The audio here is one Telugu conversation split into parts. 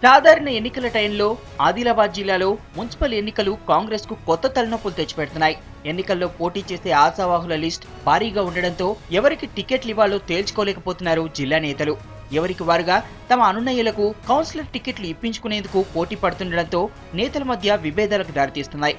సాధారణ ఎన్నికల టైంలో ఆదిలాబాద్ జిల్లాలో మున్సిపల్ ఎన్నికలు కాంగ్రెస్ కు కొత్త తలనొప్పులు తెచ్చిపెడుతున్నాయి. ఎన్నికల్లో పోటీ చేసే ఆశావాహుల లిస్ట్ భారీగా ఉండడంతో ఎవరికి టికెట్లు ఇవ్వాలో తేల్చుకోలేకపోతున్నారు జిల్లా నేతలు. ఎవరికి వారుగా తమ అనునయులకు కౌన్సిలర్ టికెట్లు ఇప్పించుకునేందుకు పోటీ పడుతుండటంతో నేతల మధ్య విభేదాలకు దారితీస్తున్నాయి.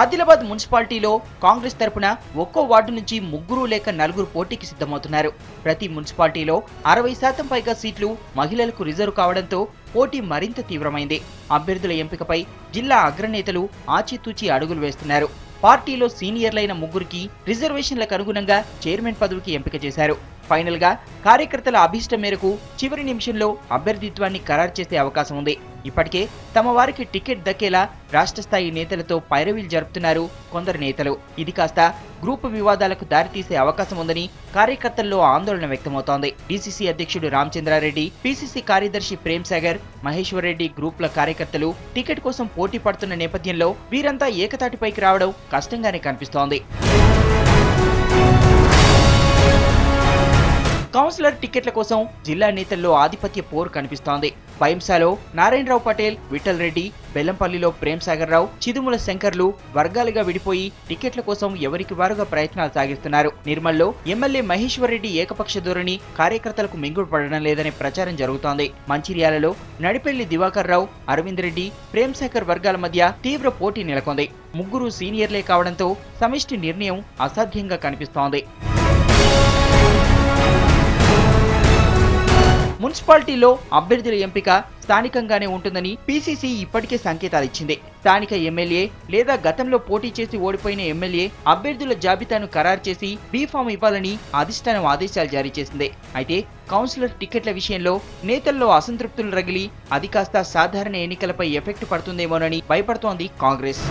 ఆదిలాబాద్ మున్సిపాలిటీలో కాంగ్రెస్ తరపున ఒక్కో వార్డు నుంచి 3 లేక 4 పోటీకి సిద్ధమవుతున్నారు. ప్రతి మున్సిపాలిటీలో 60% పైగా సీట్లు మహిళలకు రిజర్వ్ కావడంతో పోటీ మరింత తీవ్రమైంది. అభ్యర్థుల ఎంపికపై జిల్లా అగ్రనేతలు ఆచితూచి అడుగులు వేస్తున్నారు. పార్టీలో సీనియర్లైన 3కి రిజర్వేషన్లకు అనుగుణంగా చైర్మన్ పదవికి ఎంపిక చేశారు. ఫైనల్ గా కార్యకర్తల అభీష్టం మేరకు చివరి నిమిషంలో అభ్యర్థిత్వాన్ని ఖరారు చేసే అవకాశం ఉంది. ఇప్పటికే తమ వారికి టికెట్ దక్కేలా రాష్ట్ర స్థాయి నేతలతో పైరవీలు జరుపుతున్నారు కొందరు నేతలు. ఇది కాస్త గ్రూపు వివాదాలకు దారితీసే అవకాశం ఉందని కార్యకర్తల్లో ఆందోళన వ్యక్తమవుతోంది. డీసీసీ అధ్యక్షుడు రామచంద్రారెడ్డి, పీసీసీ కార్యదర్శి ప్రేమ్ సాగర్, మహేశ్వర్ రెడ్డి గ్రూపుల కార్యకర్తలు టికెట్ కోసం పోటీ పడుతున్న నేపథ్యంలో వీరంతా ఏకతాటిపైకి రావడం కష్టంగానే కనిపిస్తోంది. కౌన్సిలర్ టికెట్ల కోసం జిల్లా నేతల్లో ఆధిపత్య పోరు కనిపిస్తోంది. పైంసాలో నారాయణరావు పటేల్, విఠల్ రెడ్డి, బెల్లంపల్లిలో ప్రేమ్ సాగర్ రావు, చిదుముల శంకర్లు వర్గాలుగా విడిపోయి టికెట్ల కోసం ఎవరికి వారుగా ప్రయత్నాలు సాగిస్తున్నారు. నిర్మల్లో ఎమ్మెల్యే మహేశ్వర్ రెడ్డి ఏకపక్ష ధోరణి కార్యకర్తలకు మింగుడు పడడం లేదనే ప్రచారం జరుగుతోంది. మంచిర్యాలలో నడిపెల్లి దివాకర్ రావు, అరవింద్ రెడ్డి, ప్రేమ్ సాగర్ వర్గాల మధ్య తీవ్ర పోటీ నెలకొంది. 3 సీనియర్లే కావడంతో సమిష్టి నిర్ణయం అసాధ్యంగా కనిపిస్తోంది. మున్సిపాలిటీలో అభ్యర్థుల ఎంపిక స్థానికంగానే ఉంటుందని పీసీసీ ఇప్పటికే సంకేతాలిచ్చింది. స్థానిక ఎమ్మెల్యే లేదా గతంలో పోటీ చేసి ఓడిపోయిన ఎమ్మెల్యే అభ్యర్థుల జాబితాను ఖరారు చేసి బీఫామ్ ఇవ్వాలని అధిష్టానం ఆదేశాలు జారీ చేసింది. అయితే కౌన్సిలర్ టికెట్ల విషయంలో నేతల్లో అసంతృప్తులు రగిలి అది కాస్త సాధారణ ఎన్నికలపై ఎఫెక్ట్ పడుతుందేమోనని భయపడుతోంది కాంగ్రెస్.